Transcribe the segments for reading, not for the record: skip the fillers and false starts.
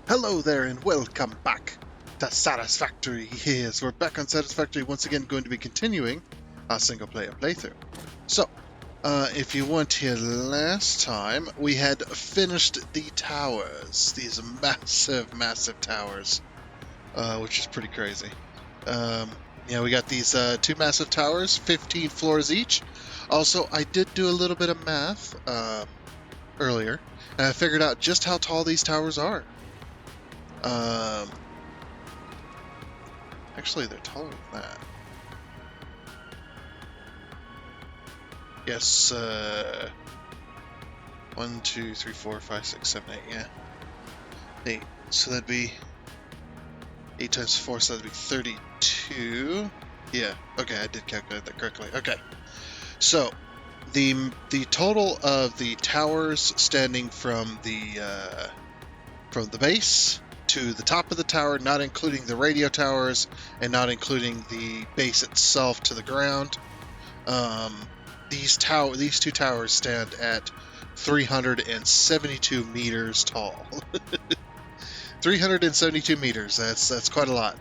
Hello there and welcome back to Satisfactory. Yes, we're back on Satisfactory once again, going to be continuing our single player playthrough. So, if you weren't here last time, we had finished the towers, these massive towers, which is pretty crazy. Yeah, we got these two massive towers, 15 floors each. Also, I did do a little bit of math earlier, and I figured out just how tall these towers are. Actually, they're taller than that. Yes, 1, 2, 3, 4, 5, 6, 7, 8, yeah. 8. So that'd be 8 times 4, so that'd be 32. Yeah, okay, I did calculate that correctly. Okay. So, the total of the towers standing from the base to the top of the tower, not including the radio towers and not including the base itself to the ground. These two towers stand at 372 meters tall. 372 meters. That's quite a lot.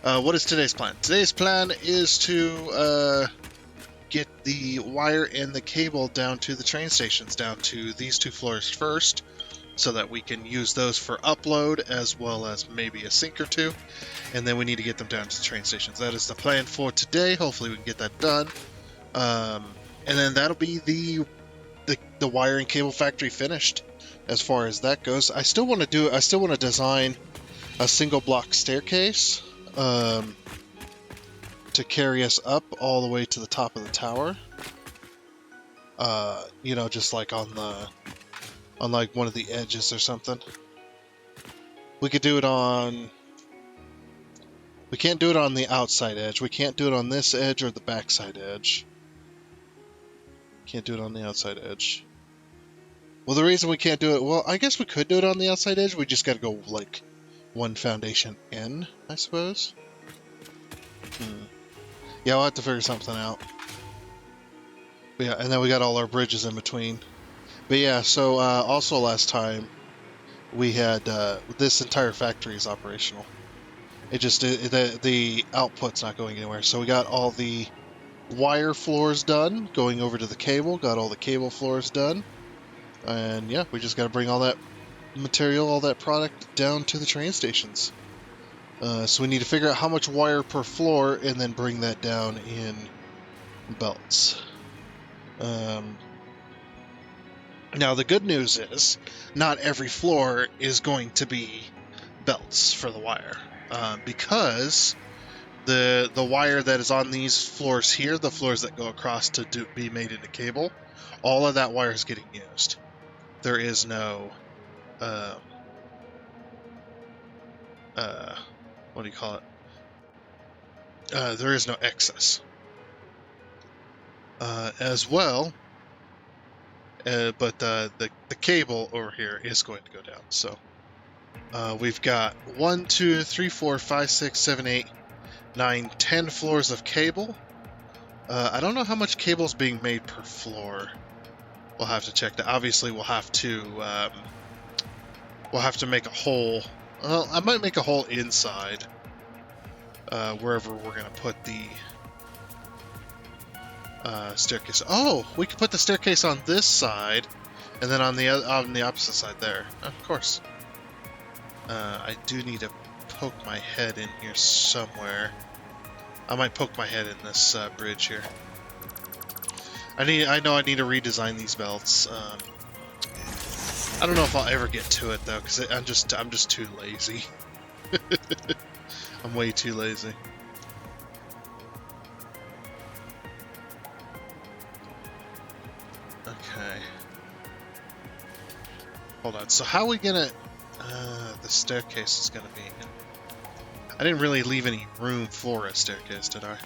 What is today's plan? Today's plan is to get the wire and the cable down to the train stations, down to these two floors first, so that we can use those for upload as well as maybe a sync or two, and then we need to get them down to the train stations. That is the plan for today. Hopefully we can get that done, and then that'll be the wire and cable factory finished. As far as that goes, I still want to design a single block staircase to carry us up all the way to the top of the tower. You know, just like on like one of the edges or something. We could do it on... We can't do it on the outside edge. We can't do it on this edge or the backside edge. Can't do it on the outside edge. Well, the reason we can't do it... Well, I guess we could do it on the outside edge. We just gotta go, like, one foundation in, I suppose. Yeah, we'll have to figure something out. But yeah, and then we got all our bridges in between. But yeah, so also last time we had this entire factory is operational. It just the output's not going anywhere. So we got all the wire floors done, going over to the cable. Got all the cable floors done, and yeah, we just got to bring all that material, all that product down to the train stations. So we need to figure out how much wire per floor, and then bring that down in belts. Now, the good news is, not every floor is going to be belts for the wire, because the wire that is on these floors here, the floors that go across to be made into cable, all of that wire is getting used. There is no, what do you call it? There is no excess. As well. But the cable over here is going to go down. So we've got 1, 2, 3, 4, 5, 6, 7, 8, 9, 10 floors of cable. I don't know how much cable is being made per floor. We'll have to check that. Obviously, we'll have to make a hole. Well, I might make a hole inside wherever we're gonna put the staircase. Oh, we could put the staircase on this side, and then on the opposite side there. Of course. I do need to poke my head in here somewhere. I might poke my head in this bridge here. I know I need to redesign these belts. I don't know if I'll ever get to it though, because I'm just too lazy. I'm way too lazy. Okay. Hold on. So how are we gonna... the staircase is gonna be... I didn't really leave any room for a staircase, did I?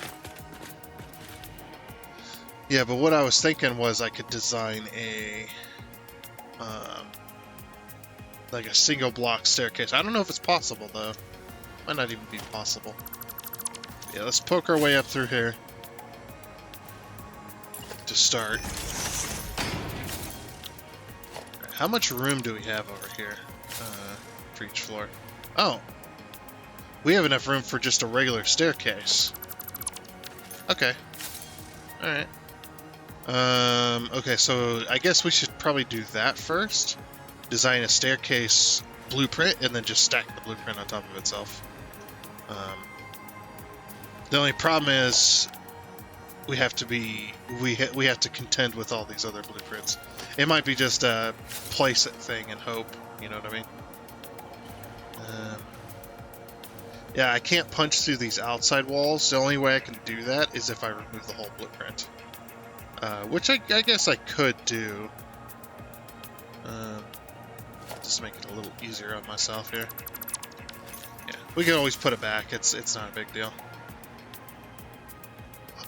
Yeah, but what I was thinking was I could design a... like a single block staircase. I don't know if it's possible, though. Might not even be possible. Yeah, let's poke our way up through here. To start. How much room do we have over here? for each floor. Oh. We have enough room for just a regular staircase. Okay. Alright. Okay, so I guess we should probably do that first. Design a staircase blueprint, and then just stack the blueprint on top of itself. The only problem is we have to contend with all these other blueprints. It might be just a place it thing and hope, you know what I mean? Yeah, I can't punch through these outside walls. The only way I can do that is if I remove the whole blueprint. Which I guess I could do. Just make it a little easier on myself here. Yeah, we can always put it back. It's not a big deal.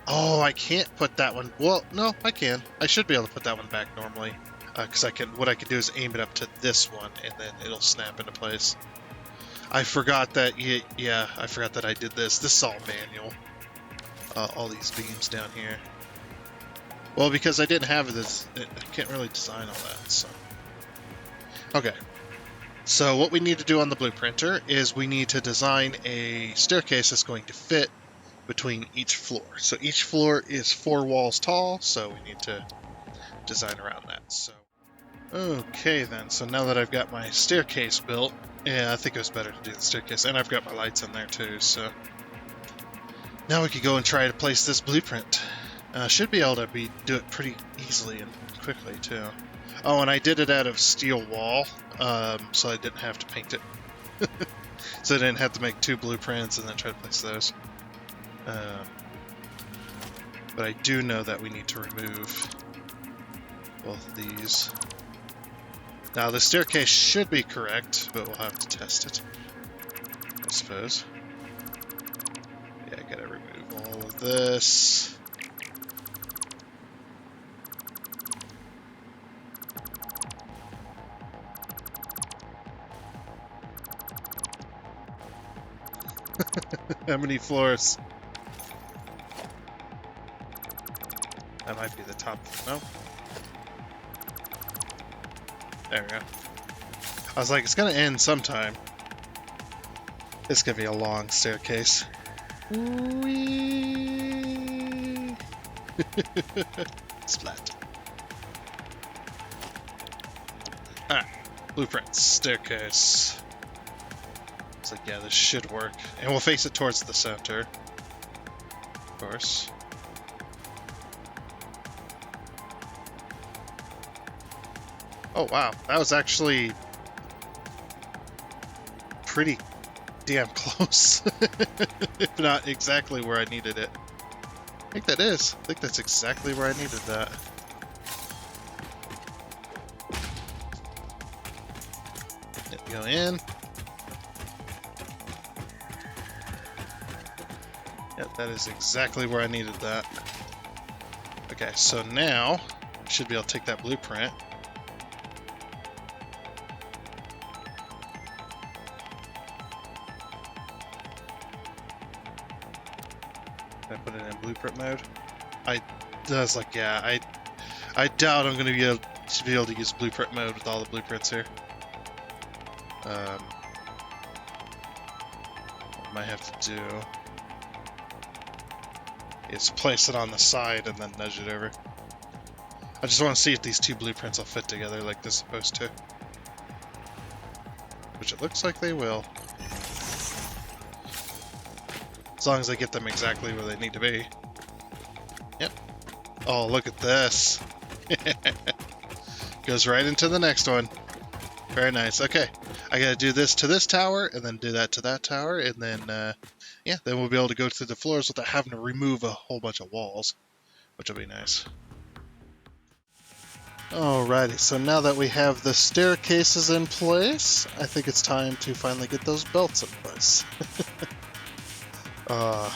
Oh, I can't put that one. Well, no, I can. I should be able to put that one back normally, because what I can do is aim it up to this one, and then it'll snap into place. I forgot that. Yeah, I forgot that I did this. This is all manual. All these beams down here. Well, because I didn't have this, I can't really design all that. So, okay. So what we need to do on the blueprinter is we need to design a staircase that's going to fit between each floor. So each floor is 4 walls tall, so we need to design around that. So, okay then, so now that I've got my staircase built, yeah, I think it was better to do the staircase, and I've got my lights in there too, so now we can go and try to place this blueprint. Should be able to do it pretty easily and quickly too. Oh, and I did it out of steel wall, so I didn't have to paint it. So I didn't have to make 2 blueprints and then try to place those. But I do know that we need to remove both of these. Now the staircase should be correct, but we'll have to test it, I suppose. Yeah, I gotta remove all of this. How many floors? That might be the top. No? There we go. I was like, it's gonna end sometime. It's gonna be a long staircase. Whee! Splat. Alright. Blueprints. Staircase. It's like, yeah, this should work. And we'll face it towards the center. Of course. Oh, wow. That was actually pretty damn close. If not exactly where I needed it. I think that is. I think that's exactly where I needed that. Go in. Yep, that is exactly where I needed that. Okay, so now I should be able to take that blueprint. Can I put it in blueprint mode? I was like, yeah, I doubt I'm going to be able to use blueprint mode with all the blueprints here. What I might have to do is place it on the side and then nudge it over. I just want to see if these 2 blueprints will fit together like they're supposed to. Which it looks like they will. As long as I get them exactly where they need to be. Yep. Oh, look at this. Goes right into the next one. Very nice. Okay. I gotta do this to this tower, and then do that to that tower, and then, yeah, then we'll be able to go through the floors without having to remove a whole bunch of walls, which will be nice. Alrighty, so now that we have the staircases in place, I think it's time to finally get those belts in place. Yeah,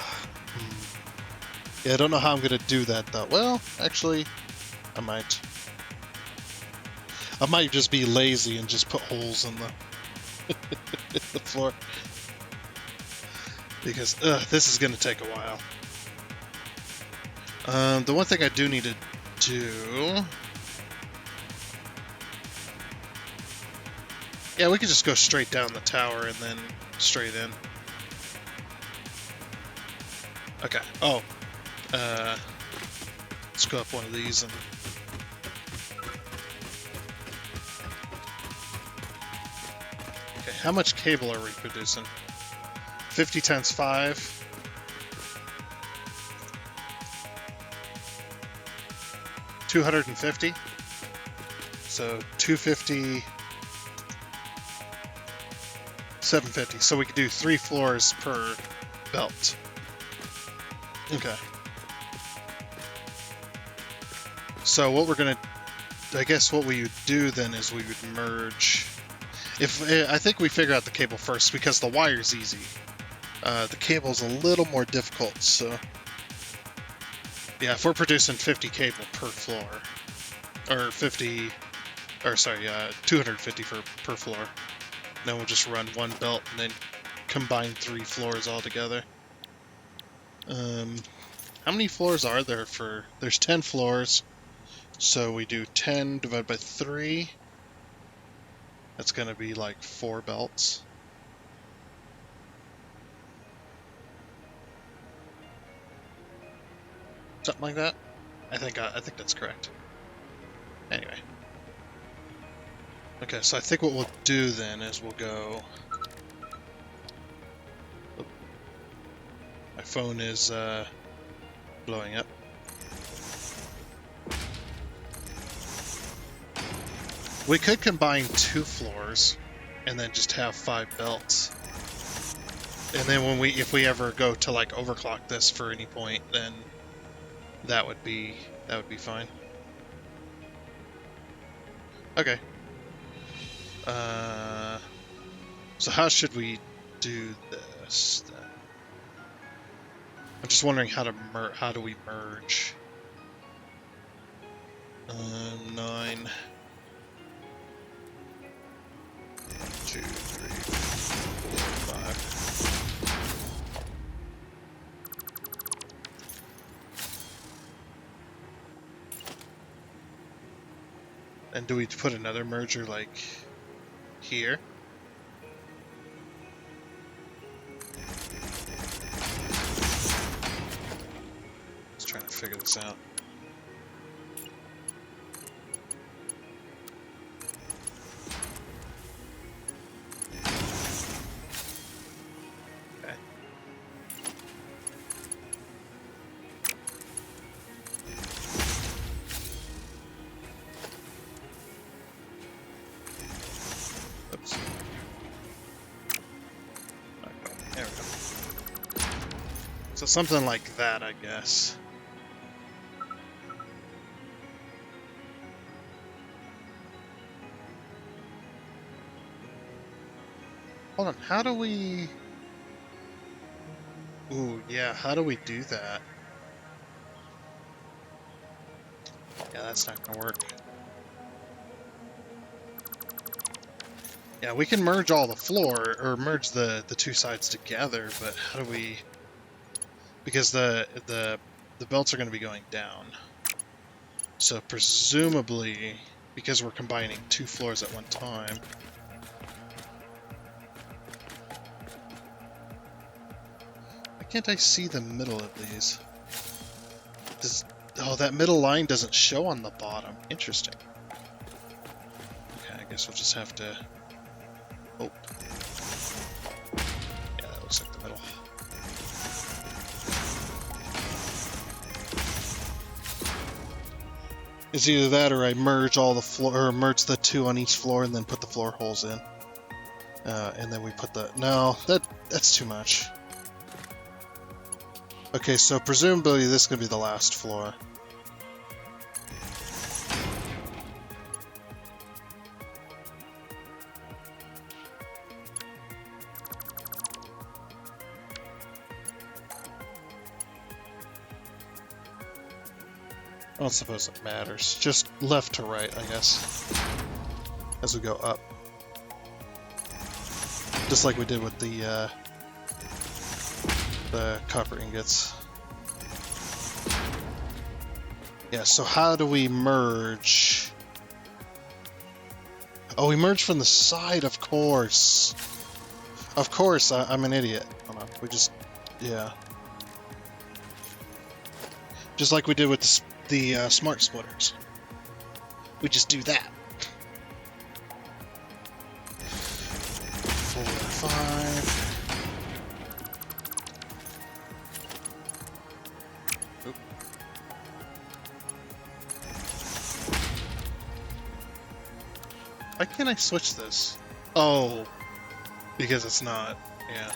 I don't know how I'm gonna do that, though. Well, actually, I might just be lazy and just put holes in the the floor, because this is going to take a while. The one thing I do need to do Yeah, we could just go straight down the tower and then straight in. Okay. Oh. Let's go up one of these and... Okay, how much cable are we producing? 50 times 5. $250. So 250, 750. So we could do 3 floors per belt. Okay. So what we're gonna, I guess what we would do then is we would merge. I think we figure out the cable first because the wire's easy. The cable's a little more difficult. So yeah, if we're producing 50 cable per floor, or 50, or sorry, 250 per floor, then we'll just run one belt and then combine 3 floors all together. How many floors are there for? There's 10 floors, so we do 10 divided by 3. That's gonna be like 4 belts. Something like that. I think that's correct. Anyway. Okay, so I think what we'll do then is we'll go... Oh. My phone is blowing up. We could combine 2 floors and then just have 5 belts. And then if we ever go to like overclock this for any point, then that would be fine. Okay. So how should we do this then? I'm just wondering how do we merge? 9. 1, 2, 3, 4, 5. And do we put another merger like here? Just trying to figure this out. So something like that, I guess. Hold on, how do we... Ooh, yeah, how do we do that? Yeah, that's not gonna work. Yeah, we can merge all the floor, or merge the 2 sides together, but how do we... Because the belts are going to be going down. So presumably, because we're combining 2 floors at one time... Why can't I see the middle of these? Oh, that middle line doesn't show on the bottom. Interesting. Okay, I guess we'll just have to... Oh. Yeah, that looks like the middle. It's either that or I merge all the floor, or merge the 2 on each floor and then put the floor holes in. And then we put the... No, that's too much. Okay, so presumably this is going to be the last floor. I don't suppose it matters. Just left to right, I guess, as we go up. Just like we did with the copper ingots. Yeah, so how do we merge a Oh, we merged from the side, of course. Of course, I'm an idiot. Hold on, we just... Yeah. Just like we did with the smart splitters. We just do that. 4, 5... Oop. Why can't I switch this? Oh, because it's not. Yeah.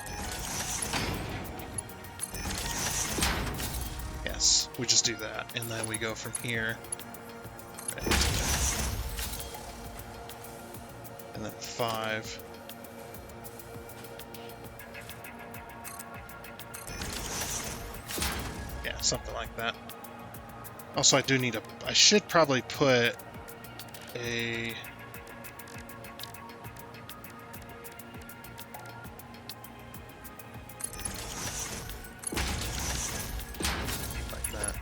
Yes, we just do that, and then we go from here. And then 5. Yeah, something like that. Also, I do need a... I should probably put a... like that.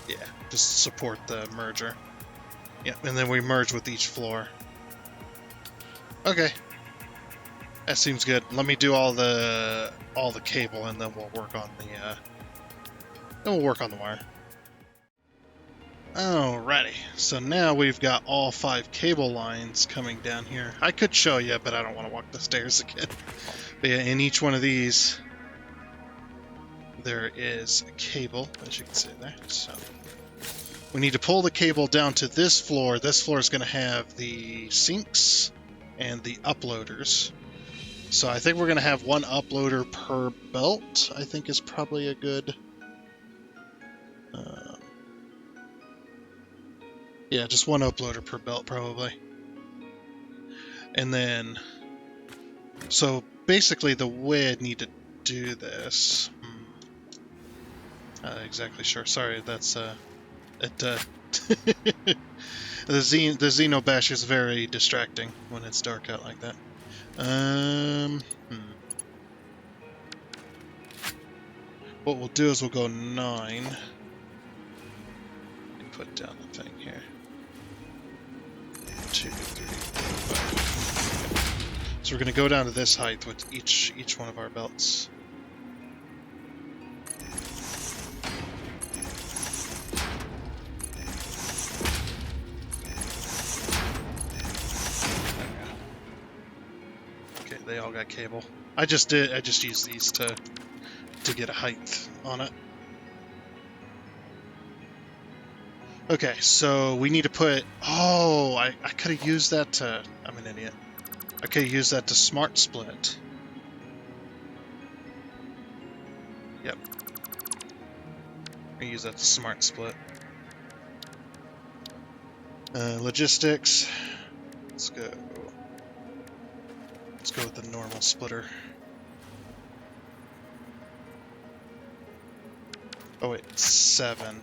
Yeah, just support the merger. Yep, and then we merge with each floor. Okay. That seems good. Let me do all the cable, and then we'll work on the wire. Alrighty, so now we've got all 5 cable lines coming down here. I could show you, but I don't want to walk the stairs again. But yeah, in each one of these, there is a cable, as you can see there. So we need to pull the cable down to this floor. This floor is going to have the sinks and the uploaders. So I think we're going to have 1 uploader per belt, I think is probably a good... yeah, just 1 uploader per belt, probably. And then... So basically the way I'd need to do this... Not exactly sure. Sorry, that's... the Xenobash is very distracting when it's dark out like that. What we'll do is we'll go 9 and put down the thing here. 2, 3, 4, 5. So we're going to go down to this height with each one of our belts. They all got cable. I just used these to get a height on it. Okay, so we need to put... Oh, I could have used that to... I'm an idiot. I could have used that to smart split. Yep. I use that to smart split. Logistics. Let's go. Let's go with the normal splitter. Oh wait, 7.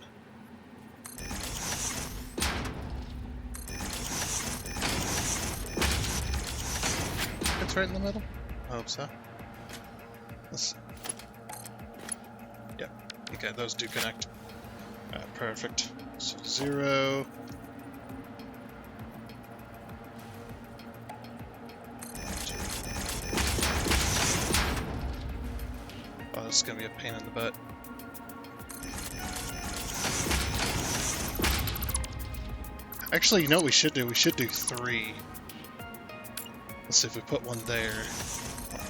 It's right in the middle? I hope so. Yep. Okay, those do connect. Perfect. So 0. This is going to be a pain in the butt. Actually, you know what we should do? We should do 3. Let's see if we put one there. 1, 2,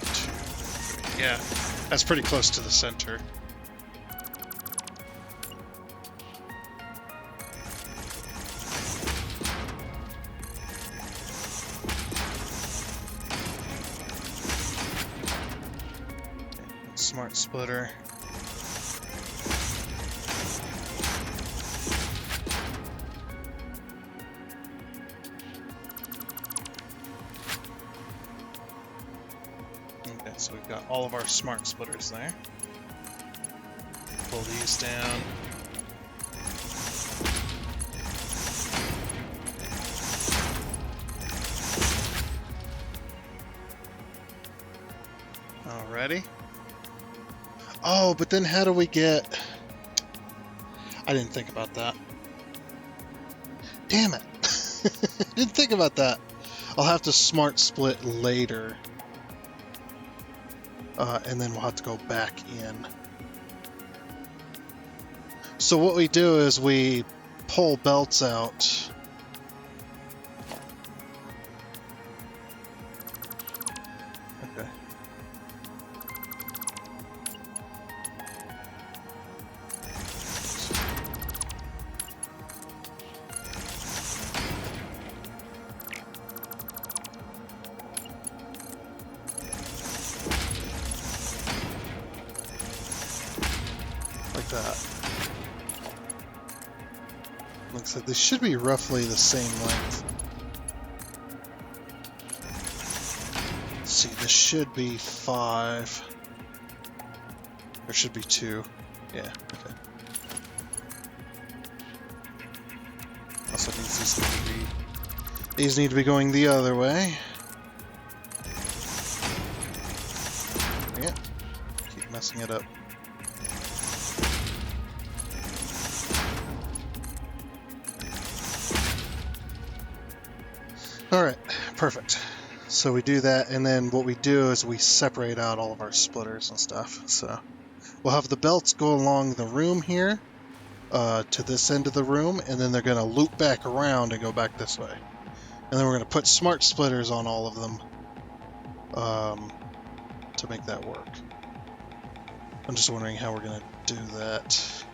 3. Yeah, that's pretty close to the center. Smart splitter. Okay, so we've got all of our smart splitters there. Pull these down. Alrighty. Oh, but then how do we get... I didn't think about that. Damn it. Didn't think about that. I'll have to smart split later. And then we'll have to go back in. So what we do is we pull belts out. Okay. Like that. Like I said, they should be roughly the same length. Let's see, this should be 5. There should be 2. Yeah, okay. Also these need to be going the other way. Yeah. Keep messing it up. Alright, perfect. So we do that, and then what we do is we separate out all of our splitters and stuff. So we'll have the belts go along the room here to this end of the room, and then they're going to loop back around and go back this way. And then we're going to put smart splitters on all of them to make that work. I'm just wondering how we're going to do that.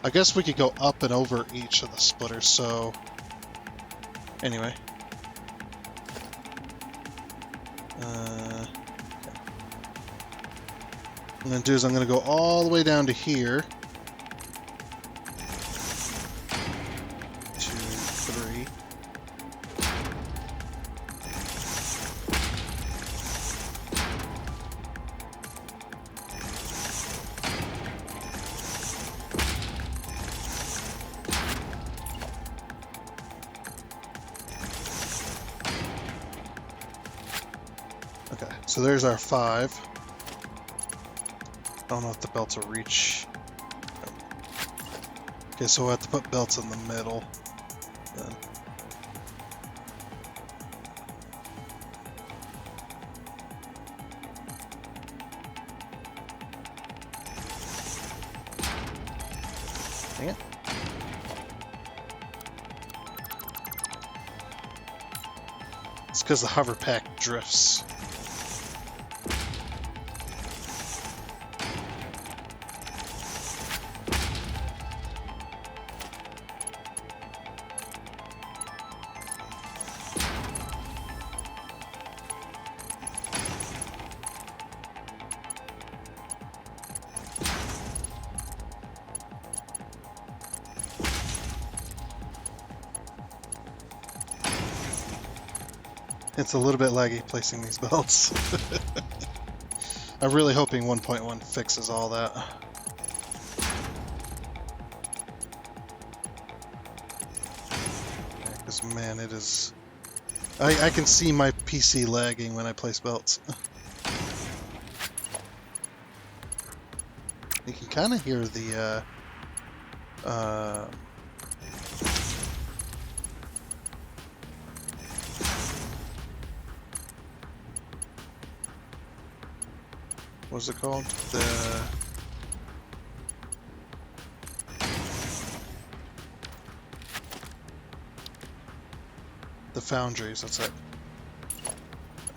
I guess we could go up and over each of the splitters, so anyway. What I'm going to do is I'm going to go all the way down to here. 2, 3. Okay, so there's our 5. I don't know if the belts will reach. Okay, so we'll have to put belts in the middle then. Dang it. It's because the hover pack drifts. It's a little bit laggy placing these belts. I'm really hoping 1.1 fixes all that. Because man, it is... I can see my PC lagging when I place belts. You can kind of hear the what's it called? The foundries, that's it.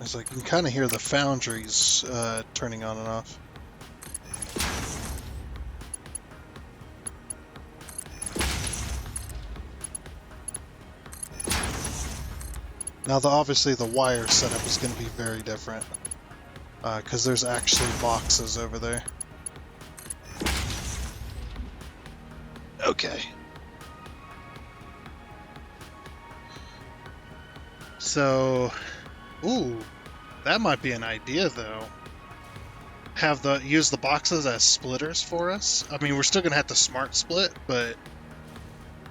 It's like you can kind of hear the foundries turning on and off. Now, obviously the wire setup is going to be very different. Because there's actually boxes over there. Okay. So, ooh, that might be an idea though. Use the boxes as splitters for us. I mean, we're still gonna have to smart split, but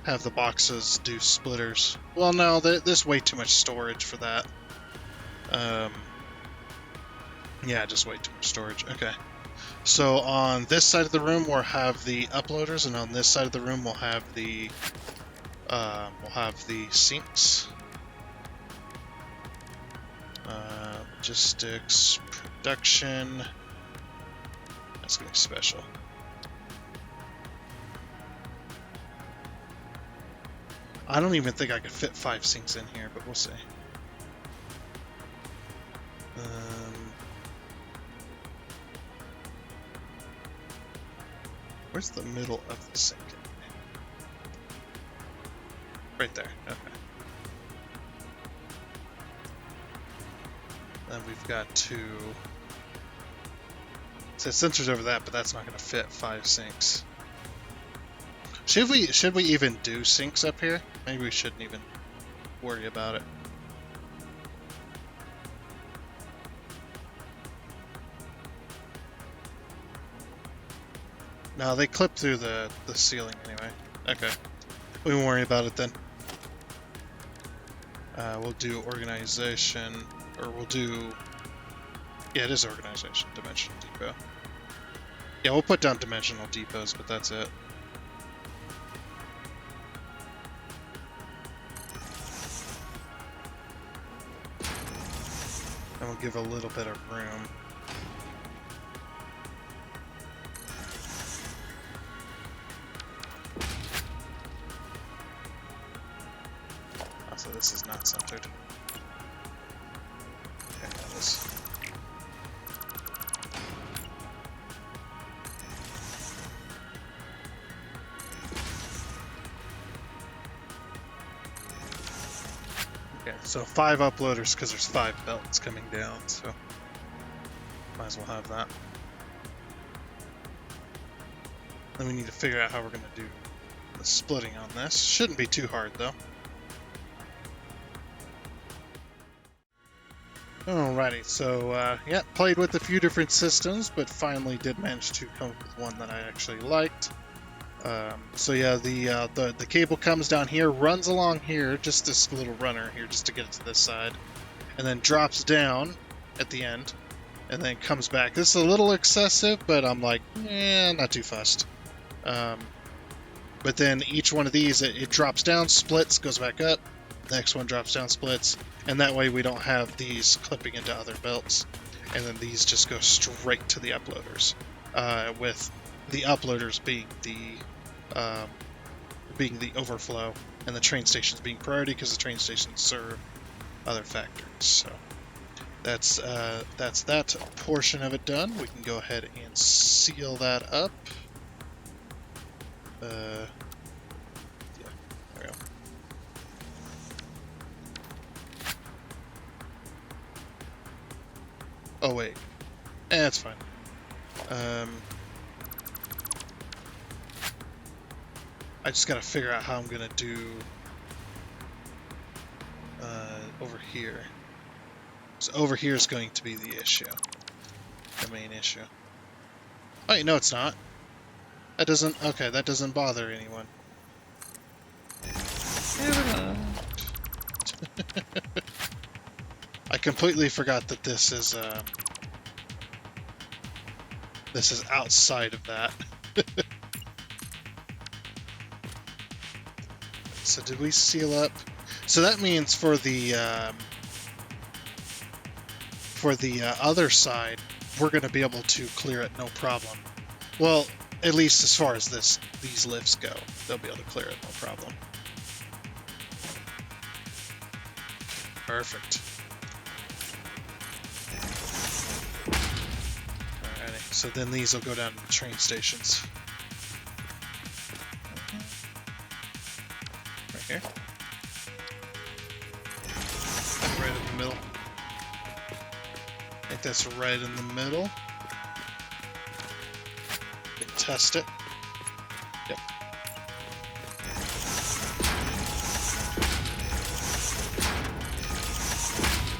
have the boxes do splitters. Well, no, there's way too much storage for that. Yeah, just way too much storage. Okay. So on this side of the room we'll have the uploaders, and on this side of the room we'll have the We'll have the sinks. Logistics, production. That's going to be special. I don't even think I could fit 5 sinks in here, but we'll see. Where's the middle of the sink? Right there. Okay. Then we've got 2. So sensors over that, but that's not going to fit 5 sinks. Should we even do sinks up here? Maybe we shouldn't even worry about it. No, they clip through the ceiling anyway. Okay. We won't worry about it then. We'll do organization, or we'll do... Yeah, it is organization, dimensional depot. Yeah, we'll put down dimensional depots, but that's it. And we'll give a little bit of room. So this is not centered. Okay, that is. Okay, so 5 uploaders because there's 5 belts coming down, so might as well have that. Then we need to figure out how we're going to do the splitting on this. Shouldn't be too hard though. Alrighty, so yeah, played with a few different systems, but finally did manage to come up with one that I actually liked. So yeah, the cable comes down here, runs along here, just this little runner here, just to get it to this side, and then drops down at the end, and then comes back. This is a little excessive, but I'm like, not too fussed. But then each one of these, it drops down, splits, goes back up. Next one drops down, splits, and that way we don't have these clipping into other belts, and then these just go straight to the uploaders, with the uploaders being the overflow, and the train stations being priority because the train stations serve other factories. So that's that portion of it done. We can go ahead and seal that up. Oh wait, that's fine. I just gotta figure out how I'm gonna do over here. So over here is going to be the issue, the main issue. Oh wait, no, it's not. That doesn't. Okay, that doesn't bother anyone. I completely forgot that this is outside of that. So did we seal up? So that means for the other side, we're going to be able to clear it no problem. Well, at least as far as these lifts go, they'll be able to clear it no problem. Perfect. Alrighty, so then these will go down to the train stations. Right here. Right in the middle. I think that's right in the middle. Test it. Yep.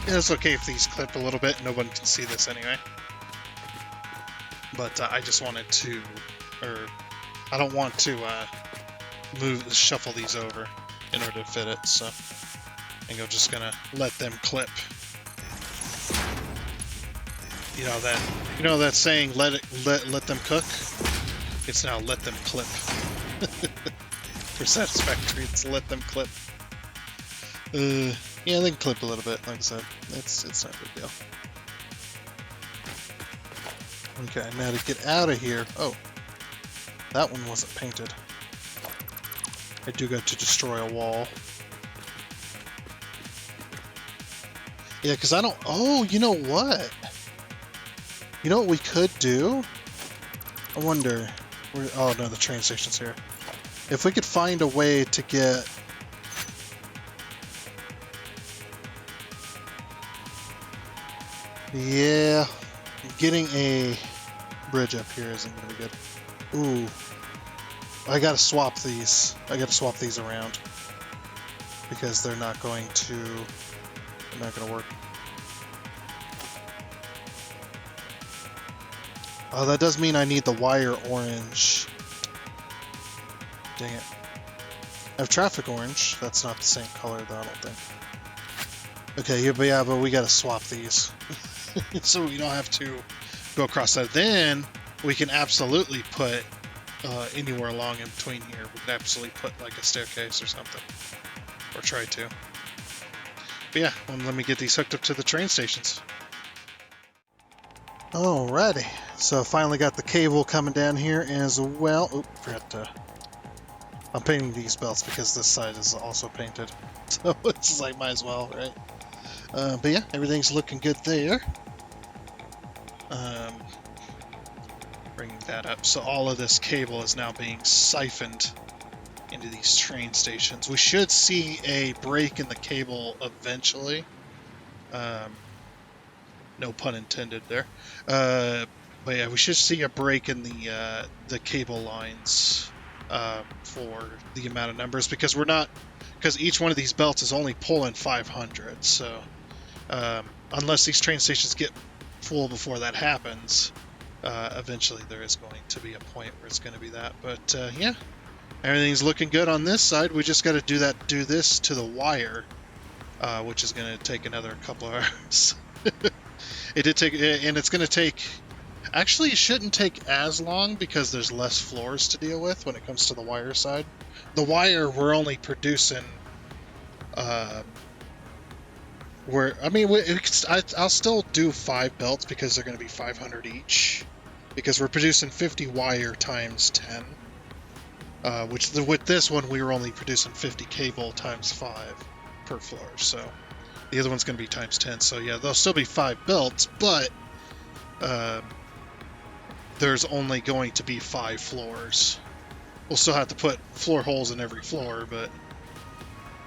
Yeah, it's okay if these clip a little bit. No one can see this anyway. But I just wanted to, or I don't want to shuffle these over in order to fit it. So I think I'm just gonna let them clip. You know that saying, let them cook. It's now let them clip. for Satisfactory. It's let them clip. Yeah, they can clip a little bit. Like I said, it's not a big deal. Okay, now to get out of here. Oh, that one wasn't painted. I do got to destroy a wall. Yeah, because I don't... Oh, you know what? You know what we could do? I wonder... Oh, no, the train station's here. If we could find a way to get... Yeah, getting a bridge up here isn't going to be good. Ooh. I gotta swap these. I gotta swap these around. Because they're not going to... They're not going to work. Oh, that does mean I need the wire orange. Dang it. I have traffic orange. That's not the same color, though, I don't think. Okay, yeah, but we gotta swap these. So we don't have to go across that. Then we can absolutely put anywhere along in between here. We could absolutely put like a staircase or something. Or try to. But yeah, well, let me get these hooked up to the train stations. Alrighty, so finally got the cable coming down here as well. Oop, forgot to... I'm painting these belts because this side is also painted. So it's just like, might as well, right? But yeah, everything's looking good there. Bringing that up. So all of this cable is now being siphoned into these train stations. We should see a break in the cable eventually. No pun intended there. But yeah, we should see a break in the cable lines for the amount of numbers, because we're not, because each one of these belts is only pulling 500. So unless these train stations get full before that happens, eventually there is going to be a point where it's going to be that. But yeah, everything's looking good on this side. We just got to do this to the wire, which is going to take another couple of hours. It did take, and it's going to take, actually it shouldn't take as long because there's less floors to deal with when it comes to the wire side. The wire, we're only producing, I'll still do 5 belts because they're going to be 500 each, because we're producing 50 wire times 10, which with this one we were only producing 50 cable times 5 per floor, so the other one's going to be times 10, so yeah, there'll still be 5 belts, but there's only going to be 5 floors. We'll still have to put floor holes in every floor, but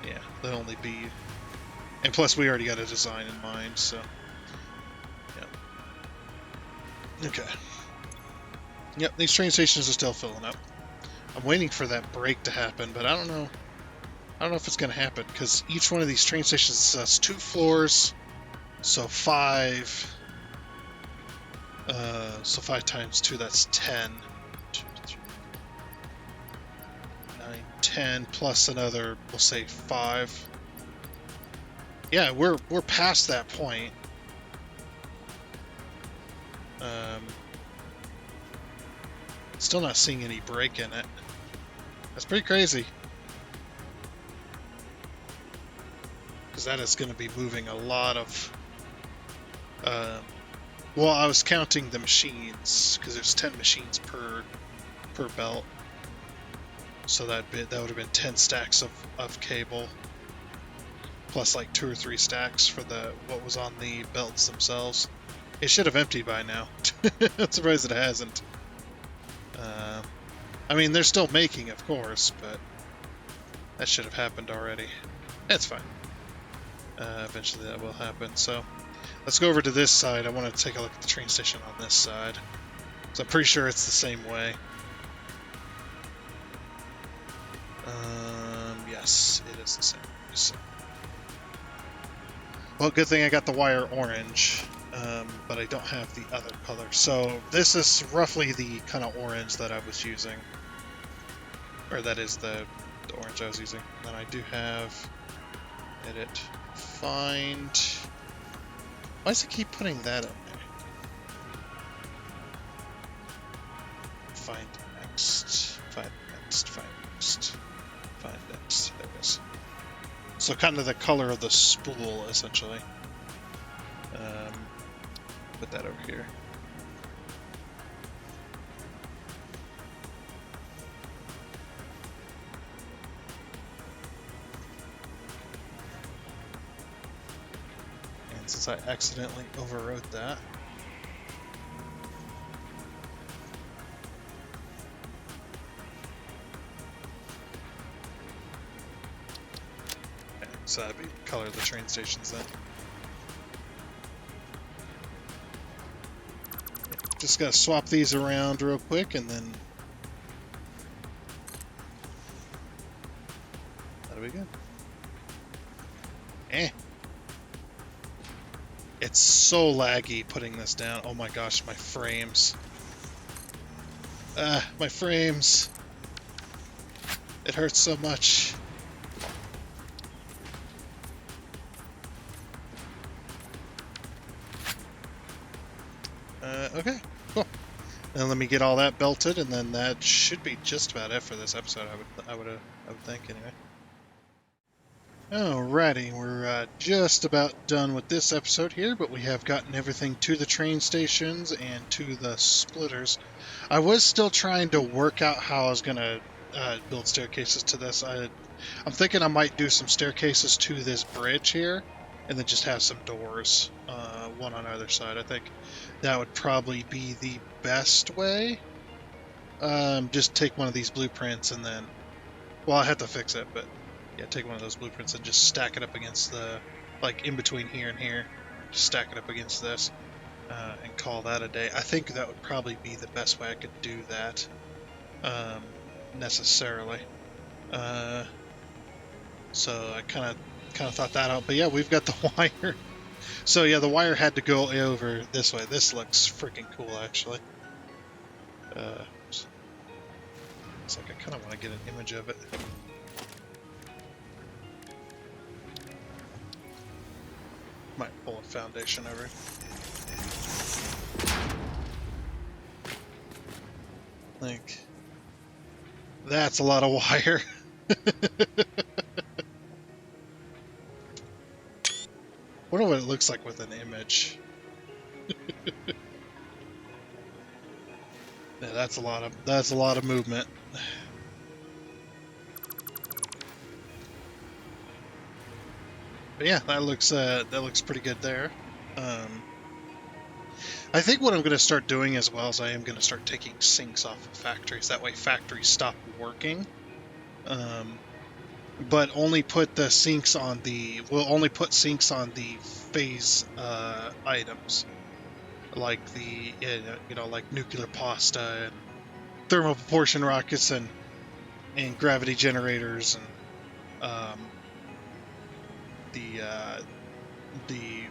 yeah, there'll only be... And plus, we already got a design in mind, so... Yeah. Okay. Yep, these train stations are still filling up. I'm waiting for that break to happen, but I don't know. I don't know if it's going to happen, because each one of these train stations has 2 floors, so 5... so 5 times 2, that's 10. 2, 3, 9, 10, plus another, we'll say 5. Yeah, we're past that point. Still not seeing any break in it. That's pretty crazy. Because that is going to be moving a lot of... well, I was counting the machines, because there's 10 machines per belt. So that would have been 10 stacks of cable. Plus like 2 or 3 stacks for what was on the belts themselves. It should have emptied by now. I'm surprised it hasn't. I mean, they're still making, of course, but that should have happened already. It's fine. Eventually that will happen. So let's go over to this side. I want to take a look at the train station on this side. So I'm pretty sure it's the same way. Yes, it is the same way. So. Well, good thing I got the wire orange, but I don't have the other color. So this is roughly the kind of orange that I was using. Or that is the orange I was using. And then I do have edit, find... Why does it keep putting that up there? Find next, find next, find next. So kind of the color of the spool, essentially. Put that over here. And since I accidentally overwrote that, so that'd be the color of the train stations then. Just gotta swap these around real quick and then that'll be good. It's so laggy putting this down. Oh my gosh, my frames. My frames. It hurts so much. Okay, cool. And let me get all that belted, and then that should be just about it for this episode. I would think anyway. Alrighty, we're just about done with this episode here, but we have gotten everything to the train stations and to the splitters. I was still trying to work out how I was gonna build staircases to this. I'm thinking I might do some staircases to this bridge here, and then just have some doors, one on either side. I think that would probably be the best way. Just take one of these blueprints and then, well, I have to fix it, but yeah, take one of those blueprints and just stack it up against the, like in between here and here, just stack it up against this, and call that a day. I think that would probably be the best way I could do that, necessarily. So I kind of thought that out, but yeah, we've got the wire. So yeah, the wire had to go over this way. This looks freaking cool, actually. It's like I kind of want to get an image of it. Might pull a foundation over. Like, that's a lot of wire. Wonder what it looks like with an image. Yeah, that's a lot of movement. But yeah, that looks pretty good there. I think what I'm going to start doing as well is I am going to start taking sinks off of factories. That way factories stop working. But only put the sinks on the, we'll only put sinks on the phase items, like the, you know, like nuclear pasta and thermal propulsion rockets and gravity generators and the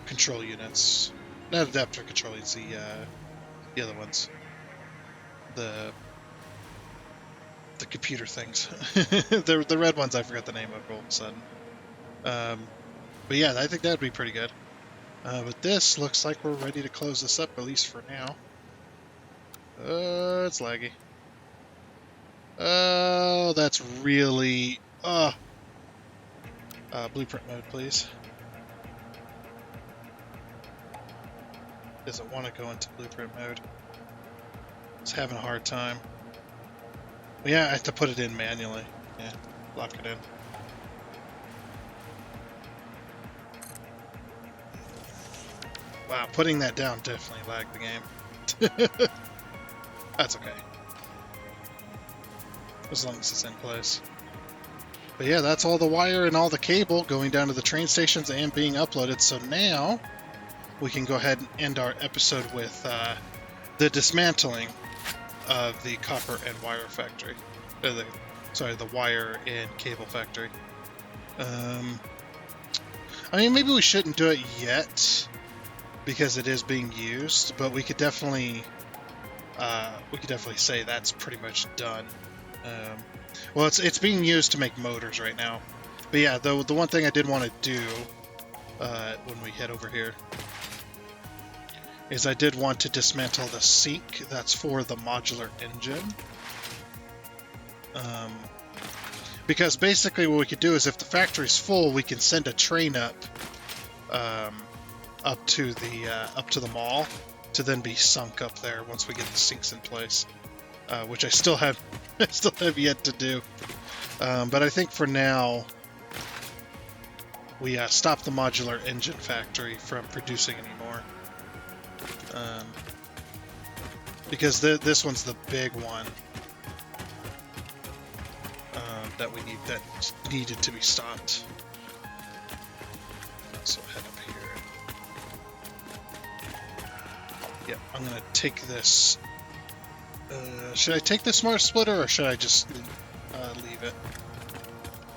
control units, not adaptive control units, the other ones, the computer things. the red ones I forgot the name of all of a sudden. But yeah, I think that would be pretty good. But this looks like we're ready to close this up, at least for now. It's laggy. Oh, that's really... blueprint mode, please. Doesn't want to go into blueprint mode. It's having a hard time. But yeah, I have to put it in manually. Yeah, lock it in. Wow, putting that down definitely lagged the game. That's okay. As long as it's in place. But yeah, that's all the wire and all the cable going down to the train stations and being uploaded. So now we can go ahead and end our episode with the dismantling of the copper and wire factory. The wire and cable factory. I mean, maybe we shouldn't do it yet because it is being used, but we could definitely say that's pretty much done. Well, it's being used to make motors right now. But yeah, the one thing I did want to do when we head over here is I did want to dismantle the sink that's for the modular engine. Because basically what we could do is if the factory's full, we can send a train up to the mall to then be sunk up there once we get the sinks in place, which I still have yet to do. But I think for now we stop the modular engine factory from producing anymore, because this one's the big one. That needed to be stopped. So head up here. Yep, I'm gonna take this. Should I take the smart splitter or should I just leave it?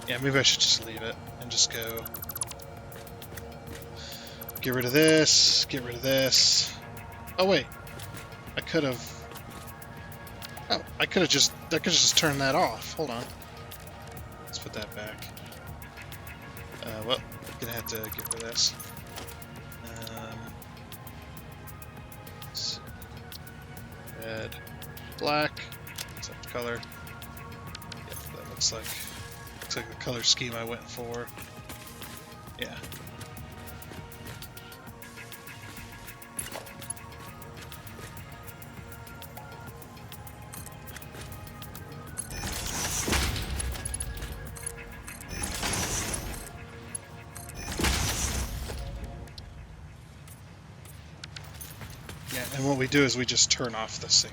Yeah, maybe I should just leave it and just go. Get rid of this. Get rid of this. Oh wait, I could have. Oh, I could have just turned that off. Hold on. Put that back. Well, gonna have to get rid of this. Red, black. What's that color? Yep, that looks like the color scheme I went for. Yeah. And what we do is we just turn off the sink.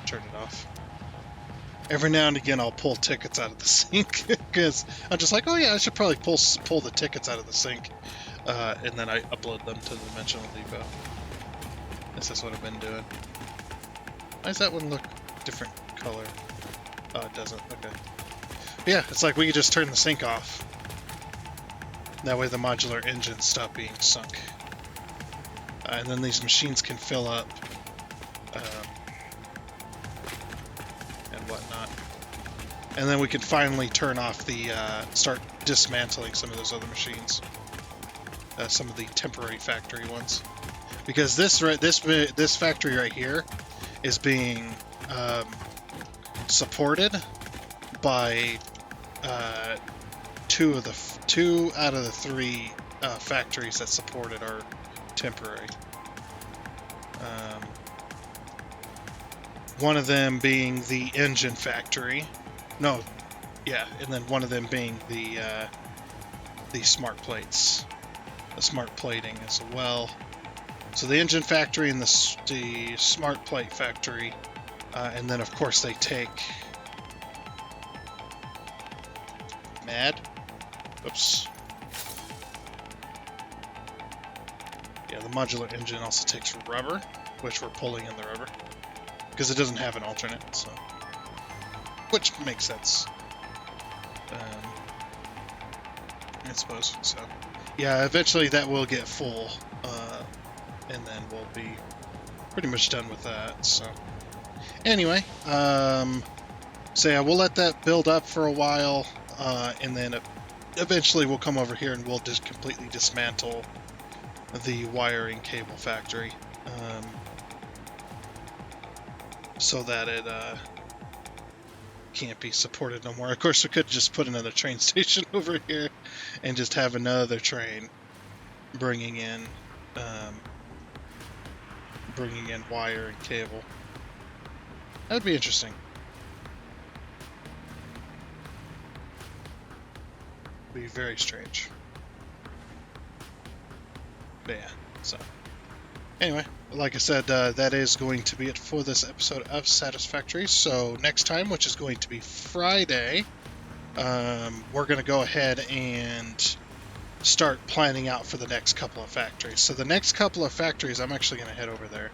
Turn it off. Every now and again I'll pull tickets out of the sink because I'm just like, oh yeah, I should probably pull the tickets out of the sink, and then I upload them to the Dimensional Depot. This is what I've been doing. Why does that one look different color? Oh, it doesn't. Okay. But yeah, it's like we could just turn the sink off. That way the modular engines stop being sunk. And then these machines can fill up and whatnot. And then we can finally turn off the, start dismantling some of those other machines. Some of the temporary factory ones. Because this factory right here is being supported by two out of the three factories that supported are temporary. One of them being the engine factory. No, yeah, and then one of them being the smart plates, the smart plating as well. So the engine factory and the smart plate factory, and then of course they take. Mad. Oops. Yeah, the modular engine also takes rubber, which we're pulling in the rubber, because it doesn't have an alternate, so. Which makes sense. I suppose, so. Yeah, eventually that will get full, and then we'll be pretty much done with that, so. Anyway, so yeah, we'll let that build up for a while, and then eventually we'll come over here and we'll just completely dismantle the wiring cable factory, so that it can't be supported no more. Of course, we could just put another train station over here and just have another train bringing in wire and cable. That would be interesting. Be very strange. But yeah, so anyway, like I said, that is going to be it for this episode of Satisfactory. So next time, which is going to be Friday, we're going to go ahead and start planning out for the next couple of factories. So the next couple of factories, I'm actually going to head over there,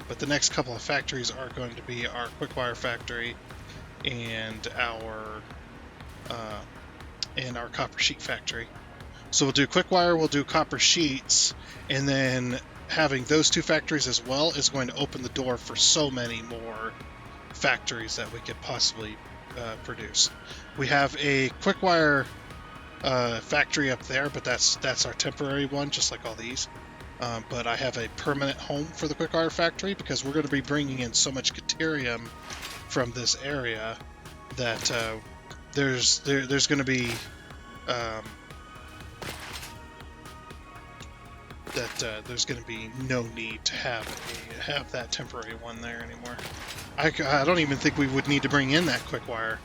but the next couple of factories are going to be our quickwire factory and our copper sheet factory. So we'll do quickwire, we'll do copper sheets, and then having those two factories as well is going to open the door for so many more factories that we could possibly produce. We have a quickwire factory up there, but that's our temporary one, just like all these. but I have a permanent home for the quick wire factory because we're going to be bringing in so much Caterium from this area that there's going to be there's going to be no need to have that temporary one there anymore. I don't even think we would need to bring in that quick wire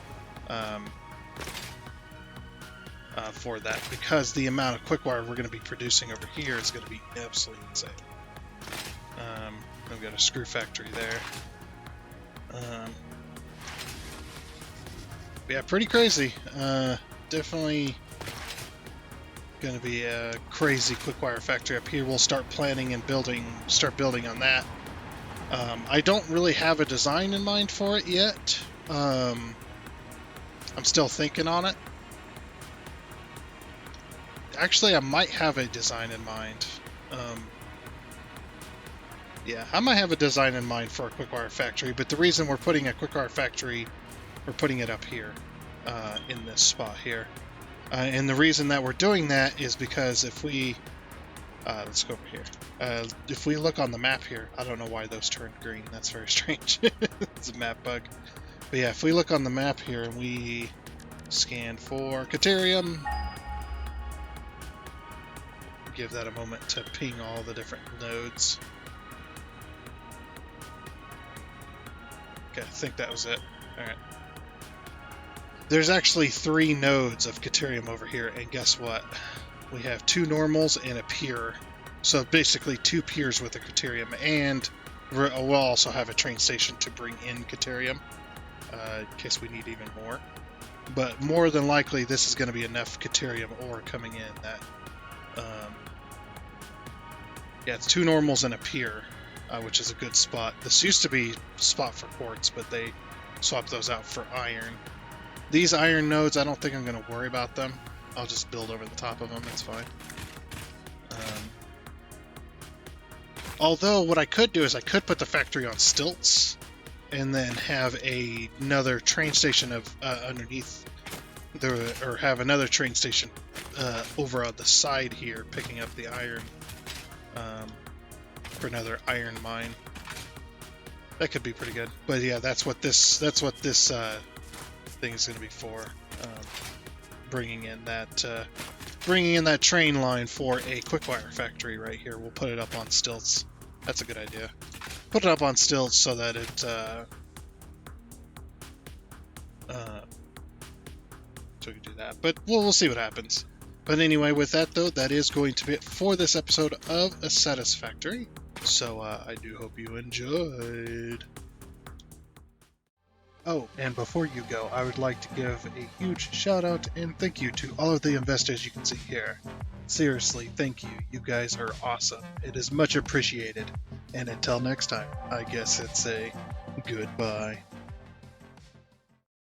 for that, because the amount of quick wire we're going to be producing over here is going to be absolutely insane. We've got a screw factory there. Yeah, pretty crazy. Definitely going to be a crazy quick wire factory up here. We'll start planning and start building on that. I don't really have a design in mind for it yet. I'm still thinking on it. Actually, I might have a design in mind. Yeah, I might have a design in mind for a quick wire factory, but the reason we're putting a quick wire factory, we're putting it up here, in this spot here. And the reason that we're doing that is because if we, let's go over here. If we look on the map here, I don't know why those turned green. That's very strange. It's a map bug. But yeah, if we look on the map here and we scan for Caterium, give that a moment to ping all the different nodes. Okay, I think that was it. Alright. There's actually 3 nodes of Caterium over here, and guess what? We have 2 normals and a pier. So basically 2 piers with a Caterium, and we'll also have a train station to bring in Caterium, in case we need even more. But more than likely, this is going to be enough Caterium ore coming in that... yeah, it's 2 normals and a pier, which is a good spot. This used to be a spot for quartz, but they swapped those out for iron. These iron nodes, I don't think I'm going to worry about them. I'll just build over the top of them, that's fine. Although, what I could do is I could put the factory on stilts, and then have another train station underneath, or have another train station over on the side here, picking up the iron for another iron mine. That could be pretty good. But yeah, that's what this thing is going to be for. Bringing in that train line for a quick wire factory right here. We'll put it up on stilts. That's a good idea. Put it up on stilts so that it so we can do that. But we'll see what happens. But anyway, with that though, that is going to be it for this episode of A Satisfactory. So I do hope you enjoyed. Oh, and before you go, I would like to give a huge shout out and thank you to all of the investors you can see here. Seriously, thank you. You guys are awesome. It is much appreciated. And until next time, I guess it's a goodbye.